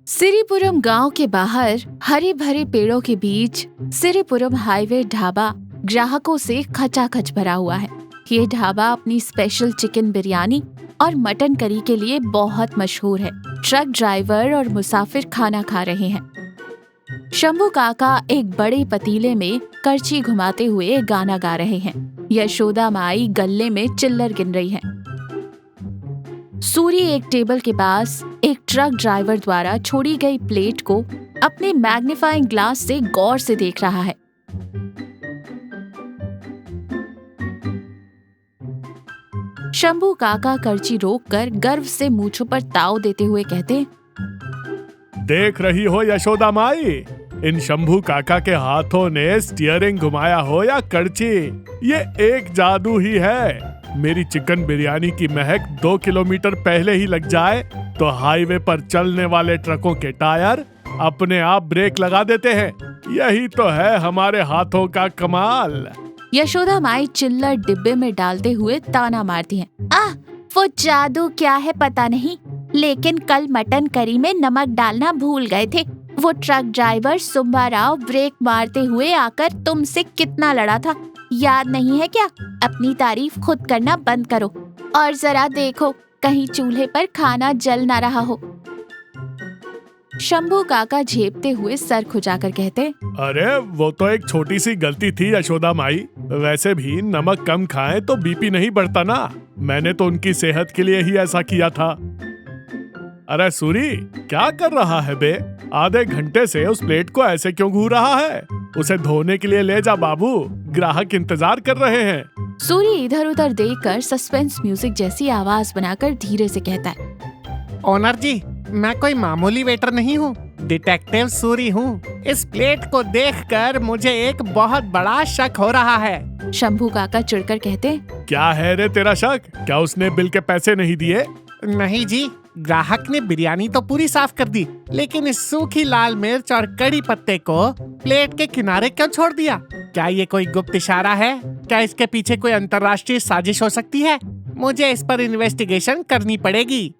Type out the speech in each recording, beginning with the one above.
सिरीपुरम गांव के बाहर हरे भरे पेड़ों के बीच सिरीपुरम हाईवे ढाबा ग्राहकों से खचाखच भरा हुआ है। ये ढाबा अपनी स्पेशल चिकन बिरयानी और मटन करी के लिए बहुत मशहूर है। ट्रक ड्राइवर और मुसाफिर खाना खा रहे हैं। शंभू काका एक बड़े पतीले में करछी घुमाते हुए गाना गा रहे हैं। यशोदा माई गल्ले में चिल्लर गिन रही है। सूरी एक टेबल के पास एक ट्रक ड्राइवर द्वारा छोड़ी गई प्लेट को अपने मैग्नीफाइंग ग्लास से गौर से देख रहा है। शंभू काका करची रोककर गर्व से मूंछों पर ताव देते हुए कहते, देख रही हो यशोदा माई, इन शंभू काका के हाथों ने स्टीयरिंग घुमाया हो या करची, ये एक जादू ही है। मेरी चिकन बिरयानी की महक 2 किलोमीटर पहले ही लग जाए तो हाईवे पर चलने वाले ट्रकों के टायर अपने आप ब्रेक लगा देते हैं। यही तो है हमारे हाथों का कमाल। यशोदा माई चिल्लर डिब्बे में डालते हुए ताना मारती हैं। वो जादू क्या है पता नहीं, लेकिन कल मटन करी में नमक डालना भूल गए थे। वो truck driver Subba Rao brake मारते हुए आकर तुमसे कितना लड़ा था, याद नहीं है क्या? अपनी तारीफ खुद करना बंद करो और जरा देखो कहीं चूल्हे पर खाना जल ना रहा हो। शंभू काका झेपते हुए सर खुजाकर कहते, अरे वो तो एक छोटी सी गलती थी यशोदा माई। वैसे भी नमक कम खाएं तो बीपी नहीं बढ़ता ना। मैंने तो उनकी सेहत के लिए ही ऐसा किया था। अरे सूरी, क्या कर रहा है बे? आधे घंटे से उस प्लेट को ऐसे क्यों घूर रहा है? उसे धोने के लिए ले जा बाबू, ग्राहक इंतजार कर रहे हैं। सूरी इधर उधर देखकर सस्पेंस म्यूजिक जैसी आवाज बनाकर धीरे से कहता है, ओनर जी, मैं कोई मामूली वेटर नहीं हूँ, डिटेक्टिव सूरी हूँ। इस प्लेट को देखकर मुझे एक बहुत बड़ा शक हो रहा है। शंभू काका चिढ़कर कहते, क्या है रे तेरा शक? क्या उसने बिल के पैसे नहीं दिए? नहीं जी, ग्राहक ने बिरयानी तो पूरी साफ कर दी, लेकिन इस सूखी लाल मिर्च और कड़ी पत्ते को प्लेट के किनारे क्यों छोड़ दिया? क्या ये कोई गुप्त इशारा है? क्या इसके पीछे कोई अंतर्राष्ट्रीय साजिश हो सकती है? मुझे इस पर इन्वेस्टिगेशन करनी पड़ेगी।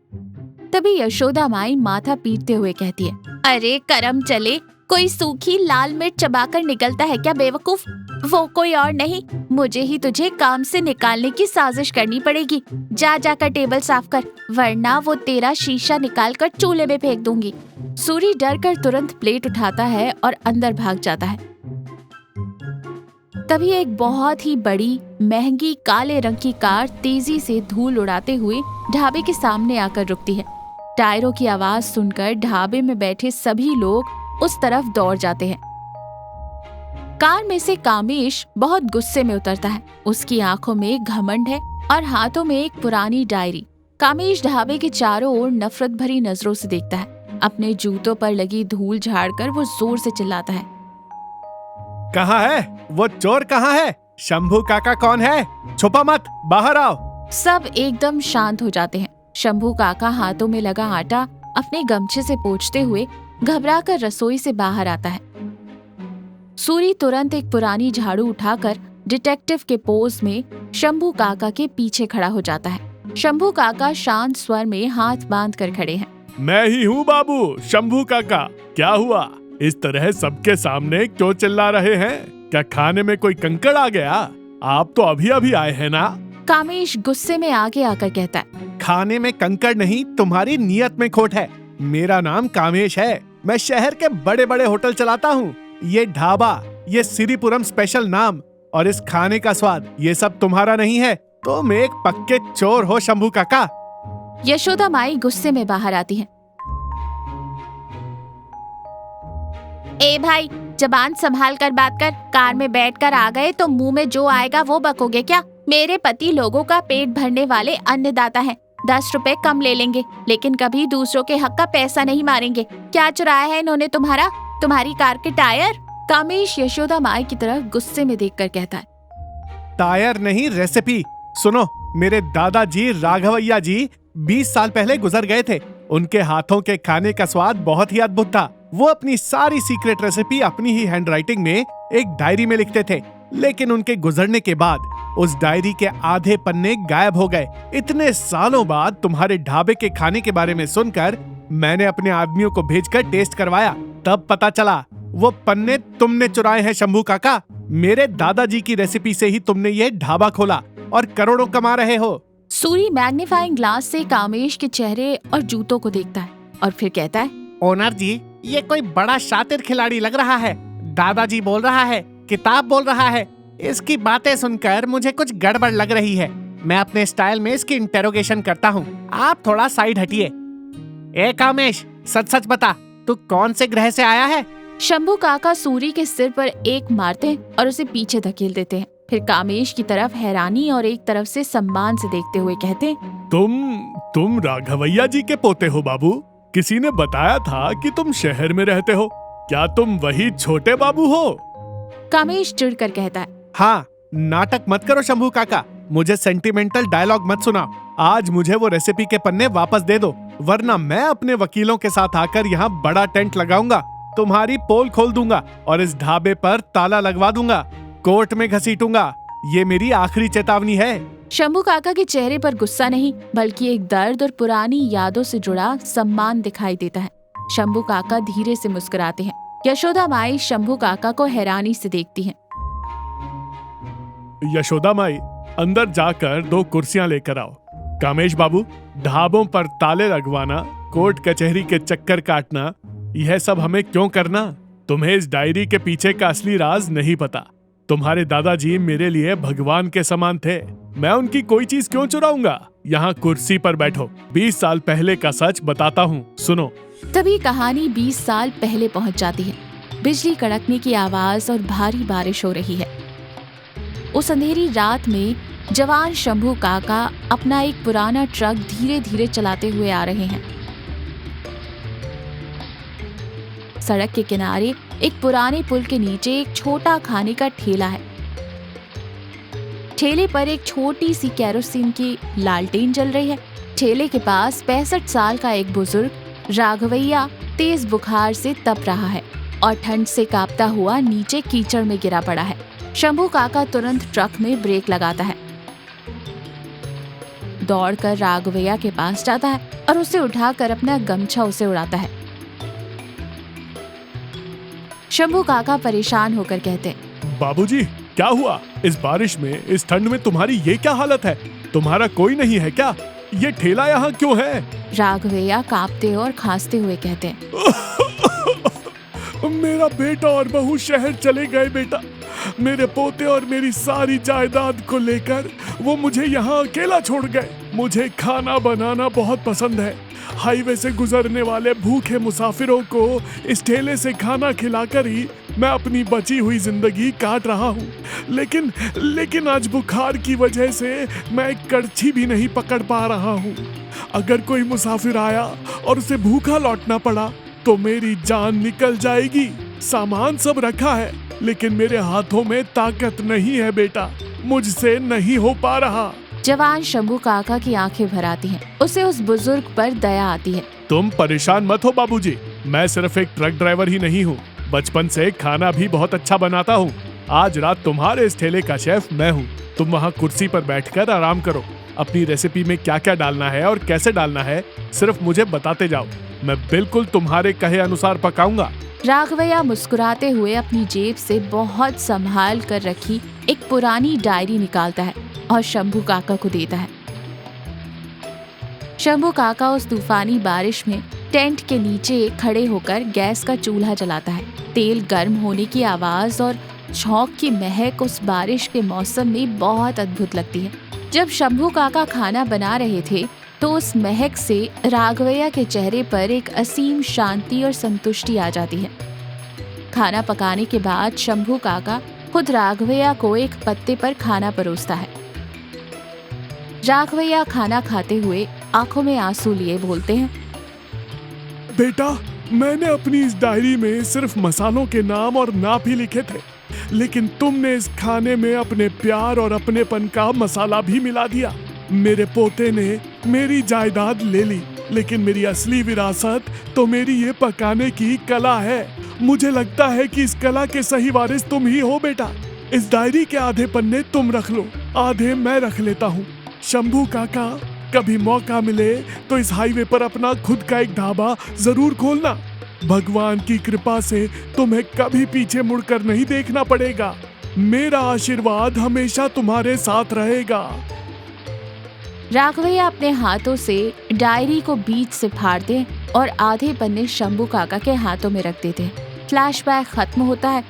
तभी यशोदा माई माथा पीटते हुए कहती है, अरे करम चले, कोई सूखी लाल मिर्च चबाकर निकलता है क्या बेवकूफ? वो कोई और नहीं, मुझे ही तुझे काम से निकालने की साजिश करनी पड़ेगी। जाकर टेबल साफ कर, वरना वो तेरा शीशा निकालकर चूल्हे में फेंक दूंगी। सूरी डरकर तुरंत प्लेट उठाता है और अंदर भाग जाता है। तभी एक बहुत ही बड़ी महंगी काले रंग की कार तेजी से धूल उड़ाते हुए ढाबे के सामने आकर रुकती है। टायरों की आवाज सुनकर ढाबे में बैठे सभी लोग उस तरफ दौड़ जाते हैं। कार में से कामेश बहुत गुस्से में उतरता है। उसकी आंखों में घमंड है और हाथों में एक पुरानी डायरी। कामेश ढाबे के चारों ओर नफरत भरी नजरों से देखता है। अपने जूतों पर लगी धूल झाड़कर वो जोर से चिल्लाता है, कहाँ है वो चोर? कहाँ है? शंभू काका कौन है? छुपा मत, बाहर आओ। सब एकदम शांत हो जाते हैं। शंभू काका हाथों में लगा आटा अपने गमछे से पोंछते हुए घबराकर रसोई से बाहर आता है। सूरी तुरंत एक पुरानी झाड़ू उठाकर डिटेक्टिव के पोज में शंभू काका के पीछे खड़ा हो जाता है। शंभू काका शांत स्वर में हाथ बांध कर खड़े हैं। मैं ही हूँ बाबू, शंभू काका। क्या हुआ? इस तरह सबके सामने क्यों चिल्ला रहे हैं? क्या खाने में कोई कंकड़ आ गया? आप तो अभी अभी आए हैं ना? कामेश गुस्से में आगे आकर कहता है, खाने में कंकड़ नहीं, तुम्हारी नीयत में खोट है। मेरा नाम कामेश है। मैं शहर के बड़े बड़े होटल चलाता हूँ। ये ढाबा, ये सिरीपुरम स्पेशल नाम और इस खाने का स्वाद, ये सब तुम्हारा नहीं है। तुम एक पक्के चोर हो शंभू काका। यशोदा माई गुस्से में बाहर आती है। ए भाई, जबान संभाल कर बात कर। कार में बैठकर आ गए तो मुंह में जो आएगा वो बकोगे क्या? मेरे पति लोगों का पेट भरने वाले अन्नदाता हैं। 10 रुपए कम ले लेंगे, लेकिन कभी दूसरों के हक का पैसा नहीं मारेंगे। क्या चुराया है इन्होंने तुम्हारी कार के टायर? कामेश यशोदा माई की तरफ गुस्से में देखकर कहता है, टायर नहीं, रेसिपी सुनो। मेरे दादाजी राघवैया जी 20 साल पहले गुजर गए थे। उनके हाथों के खाने का स्वाद बहुत ही अद्भुत था। वो अपनी सारी सीक्रेट रेसिपी अपनी ही हैंडराइटिंग में एक डायरी में लिखते थे। लेकिन उनके गुजरने के बाद उस डायरी के आधे पन्ने गायब हो गए। इतने सालों बाद तुम्हारे ढाबे के खाने के बारे में सुनकर मैंने अपने आदमियों को भेजकर टेस्ट करवाया, तब पता चला वो पन्ने तुमने चुराए हैं शंभू काका। मेरे दादाजी की रेसिपी से ही तुमने ये ढाबा खोला और करोड़ों कमा रहे हो। सूरी मैग्नीफाइंग ग्लास से कामेश के चेहरे और जूतों को देखता है और फिर कहता है, ओनर जी, ये कोई बड़ा शातिर खिलाड़ी लग रहा है। दादाजी बोल रहा है, किताब बोल रहा है। इसकी बातें सुनकर मुझे कुछ गड़बड़ लग रही है। मैं अपने स्टाइल में इसकी इंटेरोगेशन करता हूँ। आप थोड़ा साइड हटिए। ए कामेश, सच सच बता, तू कौन से ग्रह से आया है? शंभू काका सूरी के सिर पर एक मारते हैं और उसे पीछे धकेल देते हैं। फिर कामेश की तरफ हैरानी और एक तरफ से सम्मान से देखते हुए कहते हैं, तुम राघवैया जी के पोते हो बाबू। किसी ने बताया था कि तुम शहर में रहते हो। क्या तुम वही छोटे बाबू हो? कामेश चिढ़कर कहता है, हाँ, नाटक मत करो शंभू काका, मुझे सेंटिमेंटल डायलॉग मत सुनाओ। आज मुझे वो रेसिपी के पन्ने वापस दे दो, वरना मैं अपने वकीलों के साथ आकर यहाँ बड़ा टेंट लगाऊंगा, तुम्हारी पोल खोल दूंगा और इस ढाबे पर ताला लगवा दूंगा, कोर्ट में घसीटूंगा। ये मेरी आखिरी चेतावनी है। शंभू काका के चेहरे पर गुस्सा नहीं बल्कि एक दर्द और पुरानी यादों से जुड़ा सम्मान दिखाई देता है। शंभू काका धीरे से मुस्कुराते हैं। यशोदा माई शंभू काका को हैरानी से देखती हैं। यशोदा माई, अंदर जाकर 2 कुर्सियां लेकर आओ। कामेश बाबू, ढाबों पर ताले लगवाना, कोर्ट कचहरी के चक्कर काटना, यह सब हमें क्यों करना? तुम्हें इस डायरी के पीछे का असली राज नहीं पता। तुम्हारे दादाजी मेरे लिए भगवान के समान थे। मैं उनकी कोई चीज क्यों चुराऊंगा? यहाँ कुर्सी पर बैठो, 20 साल पहले का सच बताता हूँ, सुनो। तभी कहानी 20 साल पहले पहुंच जाती है। बिजली कड़कने की आवाज और भारी बारिश हो रही है। उस अंधेरी रात में जवान शंभू काका अपना एक पुराना ट्रक धीरे धीरे चलाते हुए आ रहे हैं। सड़क के किनारे एक पुराने पुल के नीचे एक छोटा खाने का ठेला है। ठेले पर एक छोटी सी केरोसिन की लालटेन जल रही है। ठेले के पास 65 साल का एक बुजुर्ग राघवैया तेज बुखार से तप रहा है और ठंड से कांपता हुआ नीचे कीचड़ में गिरा पड़ा है। शंभू काका तुरंत ट्रक में ब्रेक लगाता है, दौड़कर राघवैया के पास जाता है और उसे उठाकर अपना गमछा उसे उड़ाता है। शंभू काका परेशान होकर कहते, बाबूजी, क्या हुआ? इस बारिश में, इस ठंड में तुम्हारी ये क्या हालत है? तुम्हारा कोई नहीं है क्या? ये ठेला यहाँ क्यों है? राघवैया कांपते और खांसते हुए कहते, मेरा बेटा और बहू शहर चले गए बेटा। मेरे पोते और मेरी सारी जायदाद को लेकर वो मुझे यहाँ अकेला छोड़ गए। मुझे खाना बनाना बहुत पसंद है। हाईवे से गुजरने वाले भूखे मुसाफिरों को इस ठेले से खाना खिलाकर ही मैं अपनी बची हुई जिंदगी काट रहा हूँ। लेकिन आज बुखार की वजह से मैं एक कड़छी भी नहीं पकड़ पा रहा हूँ। अगर कोई मुसाफिर आया और उसे भूखा लौटना पड़ा तो मेरी जान निकल जाएगी। सामान सब रखा है, लेकिन मेरे हाथों में ताकत नहीं है बेटा, मुझसे नहीं हो पा रहा। जवान शंभू काका की आंखें भर आती हैं। उसे उस बुजुर्ग पर दया आती है। तुम परेशान मत हो बाबूजी, मैं सिर्फ एक ट्रक ड्राइवर ही नहीं हूँ, बचपन से खाना भी बहुत अच्छा बनाता हूँ। आज रात तुम्हारे इस ठेले का शेफ मैं हूँ। तुम वहाँ कुर्सी पर बैठकर आराम करो। अपनी रेसिपी में क्या क्या डालना है और कैसे डालना है सिर्फ मुझे बताते जाओ। मैं बिल्कुल तुम्हारे कहे अनुसार पकाऊंगा। राघवैया मुस्कुराते हुए अपनी जेब से बहुत संभाल कर रखी एक पुरानी डायरी निकालता है और शंभू काका को देता है। शंभू काका उस तूफानी बारिश में टेंट के नीचे खड़े होकर गैस का चूल्हा जलाता है। तेल गर्म होने की आवाज और छौंक की महक उस बारिश के मौसम में बहुत अद्भुत लगती है। जब शंभू काका खाना बना रहे थे तो उस महक से राघवैया के चेहरे पर एक असीम शांति और संतुष्टि आ जाती है। खाना पकाने के बाद शंभू काका खुद राघवैया को एक पत्ते पर खाना परोसता है। राघवैया खाना खाते हुए आंखों में आंसू लिए बोलते हैं, बेटा, मैंने अपनी इस डायरी में सिर्फ मसालों के नाम और नाप ही लिखे थे, लेकिन तुमने इस खाने में अपने प्यार और अपनेपन का मसाला भी मिला दिया। मेरे पोते ने मेरी जायदाद ले ली, लेकिन मेरी असली विरासत तो मेरी ये पकाने की कला है। मुझे लगता है कि इस कला के सही वारिस तुम ही हो बेटा। इस डायरी के आधे पन्ने तुम रख लो, आधे मैं रख लेता हूँ। शंभू काका, कभी मौका मिले तो इस हाईवे पर अपना खुद का एक ढाबा जरूर खोलना। भगवान की कृपा से तुम्हें कभी पीछे मुड़कर नहीं देखना पड़ेगा। मेरा आशीर्वाद हमेशा तुम्हारे साथ रहेगा। राघवैया अपने हाथों से डायरी को बीच से फाड़ते और आधे पन्ने शंभू काका के हाथों में रख देते। फ्लैशबैक खत्म होता है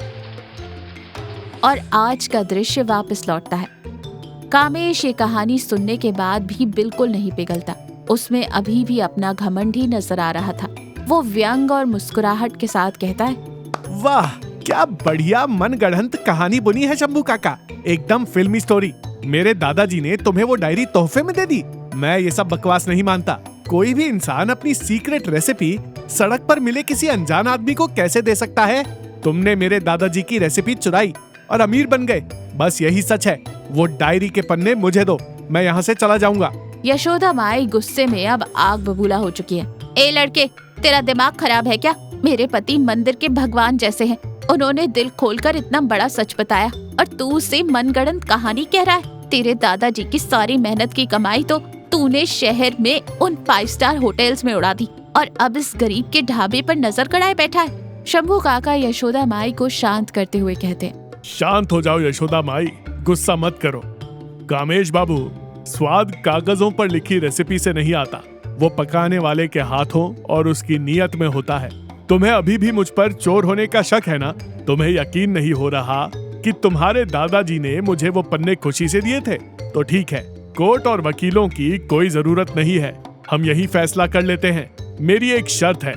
और आज का दृश्य वापस लौटता है। कामेश ये कहानी सुनने के बाद भी बिल्कुल नहीं पिघलता। उसमें अभी भी अपना घमंड ही नजर आ रहा था। वो व्यंग और मुस्कुराहट के साथ कहता है, वाह, क्या बढ़िया मनगढ़ंत कहानी बुनी है शंभू काका, एकदम फिल्मी स्टोरी। मेरे दादाजी ने तुम्हें वो डायरी तोहफे में दे दी। मैं ये सब बकवास नहीं मानता। कोई भी इंसान अपनी सीक्रेट रेसिपी सड़क पर मिले किसी अनजान आदमी को कैसे दे सकता है? तुमने मेरे दादाजी की रेसिपी चुराई और अमीर बन गए, बस यही सच है। वो डायरी के पन्ने मुझे दो, मैं यहाँ से चला जाऊंगा। यशोदा माई गुस्से में अब आग बबूला हो चुकी है। ए लड़के, तेरा दिमाग खराब है क्या? मेरे पति मंदिर के भगवान जैसे हैं। उन्होंने दिल खोलकर इतना बड़ा सच बताया और तू उसे मनगढ़ंत कहानी कह रहा है। तेरे दादाजी की सारी मेहनत की कमाई तो तूने शहर में उन 5 स्टार होटल्स में उड़ा दी और अब इस गरीब के ढाबे पर नजर गड़ाए बैठा है। शंभू काका यशोदा माई को शांत करते हुए कहते हैं, शांत हो जाओ यशोदा माई, गुस्सा मत करो। कामेश बाबू, स्वाद कागजों पर लिखी रेसिपी से नहीं आता, वो पकाने वाले के हाथों और उसकी नीयत में होता है। तुम्हें अभी भी मुझ पर चोर होने का शक है ना? तुम्हें यकीन नहीं हो रहा कि तुम्हारे दादाजी ने मुझे वो पन्ने खुशी से दिए थे? तो ठीक है, कोर्ट और वकीलों की कोई जरूरत नहीं है, हम यही फैसला कर लेते हैं। मेरी एक शर्त है।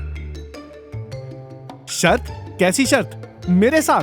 शर्त? कैसी शर्त? मेरे साथ?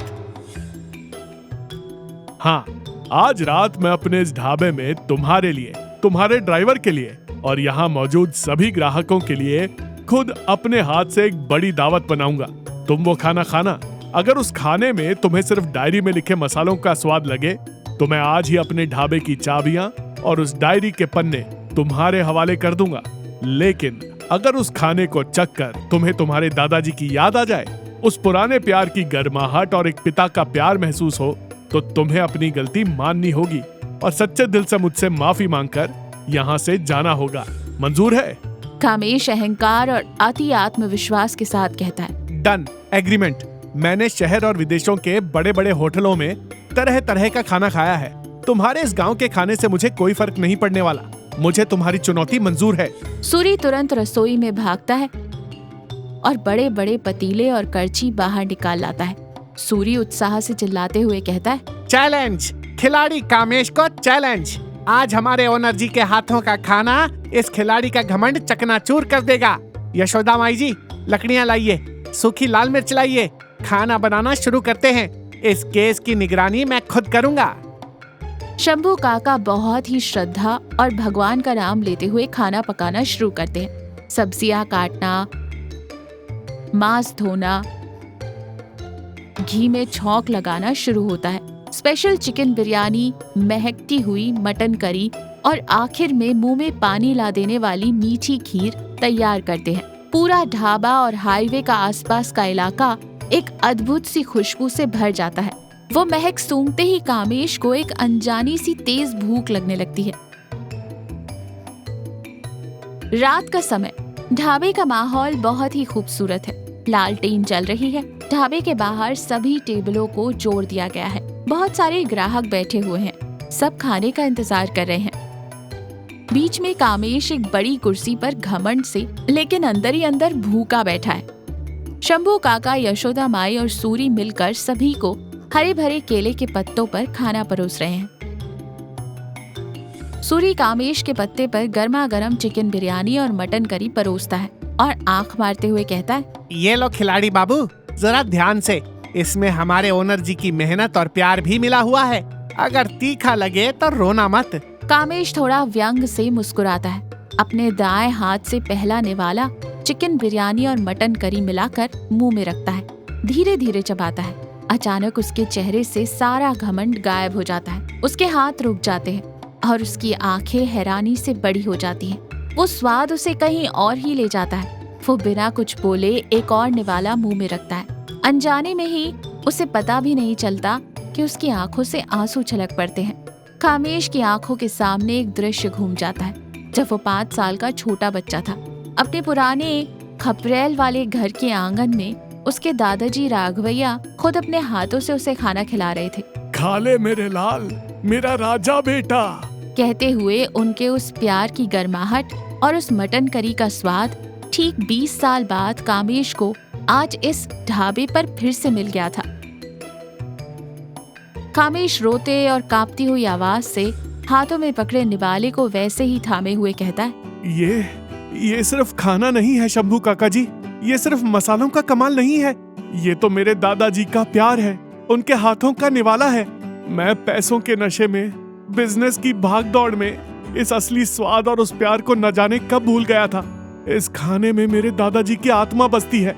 हाँ, आज रात मैं अपने इस ढाबे में तुम्हारे लिए, तुम्हारे ड्राइवर के लिए और यहाँ मौजूद सभी ग्राहकों के लिए खुद अपने हाथ से एक बड़ी दावत बनाऊंगा। तुम वो खाना खाना। अगर उस खाने में तुम्हें सिर्फ डायरी में लिखे मसालों का स्वाद लगे तो मैं आज ही अपने ढाबे की चाबियां और उस डायरी के पन्ने तुम्हारे हवाले कर दूंगा। लेकिन अगर उस खाने को चखकर तुम्हें तुम्हारे दादाजी की याद आ जाए, उस पुराने प्यार की गर्माहट और एक पिता का प्यार महसूस हो, तो तुम्हें अपनी गलती माननी होगी और सच्चे दिल से मुझसे माफी मांगकर यहाँ से जाना होगा। मंजूर है? कामेश अहंकार और अति आत्मविश्वास के साथ कहता है, डन, एग्रीमेंट। मैंने शहर और विदेशों के बड़े बड़े होटलों में तरह तरह का खाना खाया है। तुम्हारे इस गांव के खाने से मुझे कोई फर्क नहीं पड़ने वाला। मुझे तुम्हारी चुनौती मंजूर है। सूरी तुरंत रसोई में भागता है और बड़े बड़े पतीले और करछी बाहर निकाल लाता है। सूरी उत्साह से चिल्लाते हुए कहता है, चैलेंज, खिलाड़ी कामेश को चैलेंज। आज हमारे ओनर जी के हाथों का खाना इस खिलाड़ी का घमंड चकनाचूर कर देगा। यशोदा माई जी, लकड़ियां लाइए, सूखी लाल मिर्च लाइए, खाना बनाना शुरू करते हैं। इस केस की निगरानी मैं खुद करूंगा। शंभू काका बहुत ही श्रद्धा और भगवान का नाम लेते हुए खाना पकाना शुरू करते हैं। सब्जियां काटना, मांस धोना, घी में छौंक लगाना शुरू होता है। स्पेशल चिकन बिरयानी, महकती हुई मटन करी और आखिर में मुंह में पानी ला देने वाली मीठी खीर तैयार करते हैं। पूरा ढाबा और हाईवे का आसपास का इलाका एक अद्भुत सी खुशबू से भर जाता है। वो महक सूंघते ही कामेश को एक अनजानी सी तेज भूख लगने लगती है। रात का समय, ढाबे का माहौल बहुत ही खूबसूरत है। लालटेन जल रही है। ढाबे के बाहर सभी टेबलों को जोड़ दिया गया है। बहुत सारे ग्राहक बैठे हुए हैं, सब खाने का इंतजार कर रहे हैं। बीच में कामेश एक बड़ी कुर्सी पर घमंड से लेकिन अंदर ही अंदर भूखा बैठा है। शंभू काका, यशोदा माई और सूरी मिलकर सभी को हरे भरे केले के पत्तों पर खाना परोस रहे हैं। सूरी कामेश के पत्ते पर गर्मा गर्म चिकन बिरयानी और मटन करी परोसता है और आंख मारते हुए कहता है, ये लो खिलाड़ी बाबू, जरा ध्यान से। इसमें हमारे ओनर जी की मेहनत और प्यार भी मिला हुआ है। अगर तीखा लगे तो रोना मत। कामेश थोड़ा व्यंग से मुस्कुराता है। अपने दाएं हाथ से पहला निवाला चिकन बिरयानी और मटन करी मिलाकर मुंह में रखता है। धीरे धीरे चबाता है। अचानक उसके चेहरे से सारा घमंड गायब हो जाता है। उसके हाथ रुक जाते हैं और उसकी आंखें हैरानी से बड़ी हो जाती हैं। वो स्वाद उसे कहीं और ही ले जाता है। वो बिना कुछ बोले एक और निवाला मुंह में रखता है। अनजाने में ही उसे पता भी नहीं चलता कि उसकी आंखों से आंसू छलक पड़ते हैं। कामेश की आंखों के सामने एक दृश्य घूम जाता है जब वो 5 साल का छोटा बच्चा था। अपने पुराने खपरेल वाले घर के आंगन में उसके दादाजी राघवैया खुद अपने हाथों से उसे खाना खिला रहे थे। खा ले मेरे लाल, मेरा राजा बेटा। कहते हुए उनके उस प्यार की गर्माहट और उस मटन करी का स्वाद ठीक 20 साल बाद कामेश को आज इस ढाबे पर फिर से मिल गया था। कामेश रोते और कांपती हुई आवाज से हाथों में पकड़े निवाले को वैसे ही थामे हुए कहता है, ये सिर्फ खाना नहीं है शंभू काका जी, ये सिर्फ मसालों का कमाल नहीं है, ये तो मेरे दादाजी का प्यार है, उनके हाथों का निवाला है। मैं पैसों के नशे में, बिजनेस की भागदौड़ में इस असली स्वाद और उस प्यार को न जाने कब भूल गया था। इस खाने में मेरे दादाजी की आत्मा बसती है।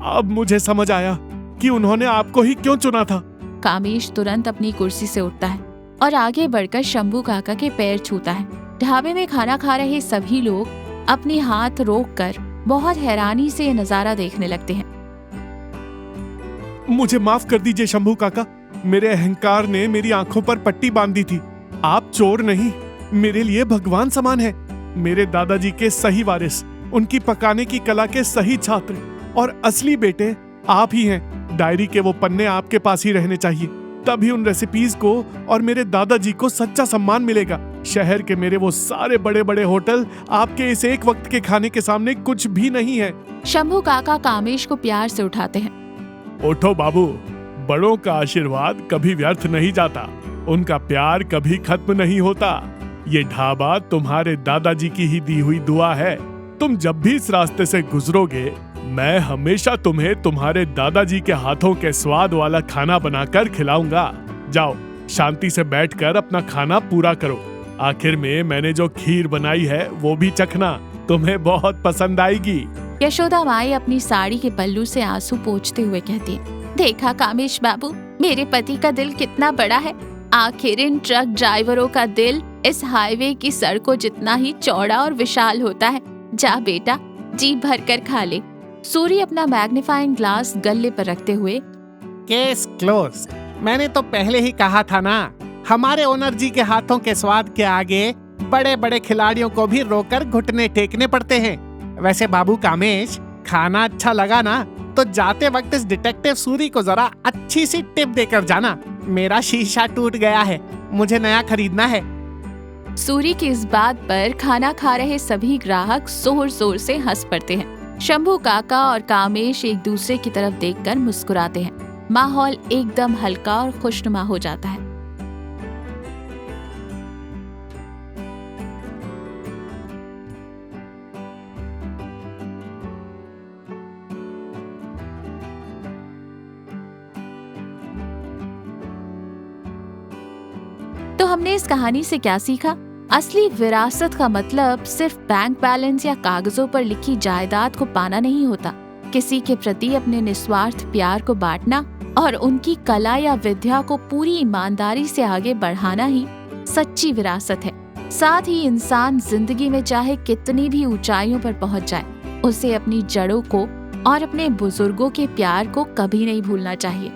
अब मुझे समझ आया कि उन्होंने आपको ही क्यों चुना था। कामेश तुरंत अपनी कुर्सी से उठता है और आगे बढ़कर शंभू काका के पैर छूता है। ढाबे में खाना खा रहे सभी लोग अपने हाथ रोककर बहुत हैरानी से ये नजारा देखने लगते हैं। मुझे माफ कर दीजिए शंभू काका, मेरे अहंकार ने मेरी आंखों पर पट्टी बांध दी थी। आप चोर नहीं, मेरे लिए भगवान समान है। मेरे दादाजी के सही वारिस, उनकी पकाने की कला के सही छात्र और असली बेटे आप ही हैं। डायरी के वो पन्ने आपके पास ही रहने चाहिए, तभी उन रेसिपीज को और मेरे दादाजी को सच्चा सम्मान मिलेगा। शहर के मेरे वो सारे बड़े बड़े होटल आपके इस एक वक्त के खाने के सामने कुछ भी नहीं है। शंभू काका कामेश को प्यार से उठाते हैं। उठो बाबू, बड़ों का आशीर्वाद कभी व्यर्थ नहीं जाता, उनका प्यार कभी खत्म नहीं होता। ये ढाबा तुम्हारे दादाजी की ही दी हुई दुआ है। तुम जब भी इस रास्ते से गुजरोगे, मैं हमेशा तुम्हें तुम्हारे दादाजी के हाथों के स्वाद वाला खाना बनाकर खिलाऊंगा। जाओ, शांति से बैठकर अपना खाना पूरा करो। आखिर में मैंने जो खीर बनाई है वो भी चखना, तुम्हें बहुत पसंद आएगी। यशोदा माई अपनी साड़ी के पल्लू से आंसू पोंछते हुए कहती है, देखा कामेश बाबू, मेरे पति का दिल कितना बड़ा है। आखिर इन ट्रक ड्राइवरों का दिल इस हाईवे की सड़कों जितना ही चौड़ा और विशाल होता है। जा बेटा, जी भर कर खा ले। सूरी अपना मैग्नीफाइंग ग्लास गले पर रखते हुए, केस क्लोज। मैंने तो पहले ही कहा था ना, हमारे ओनर जी के हाथों के स्वाद के आगे बड़े बड़े खिलाड़ियों को भी रोकर घुटने टेकने पड़ते हैं। वैसे बाबू कामेश, खाना अच्छा लगा ना तो जाते वक्त इस डिटेक्टिव सूरी को जरा अच्छी सी टिप देकर जाना। मेरा शीशा टूट गया है, मुझे नया खरीदना है। सूरी की इस बात पर खाना खा रहे सभी ग्राहक जोर जोर से हंस पड़ते हैं। शंभू काका और कामेश एक दूसरे की तरफ देखकर मुस्कुराते हैं। माहौल एकदम हल्का और खुशनुमा हो जाता है। तो हमने इस कहानी से क्या सीखा? असली विरासत का मतलब सिर्फ बैंक बैलेंस या कागजों पर लिखी जायदाद को पाना नहीं होता। किसी के प्रति अपने निस्वार्थ प्यार को बांटना और उनकी कला या विद्या को पूरी ईमानदारी से आगे बढ़ाना ही सच्ची विरासत है। साथ ही इंसान जिंदगी में चाहे कितनी भी ऊंचाइयों पर पहुंच जाए, उसे अपनी जड़ों को और अपने बुजुर्गों के प्यार को कभी नहीं भूलना चाहिए।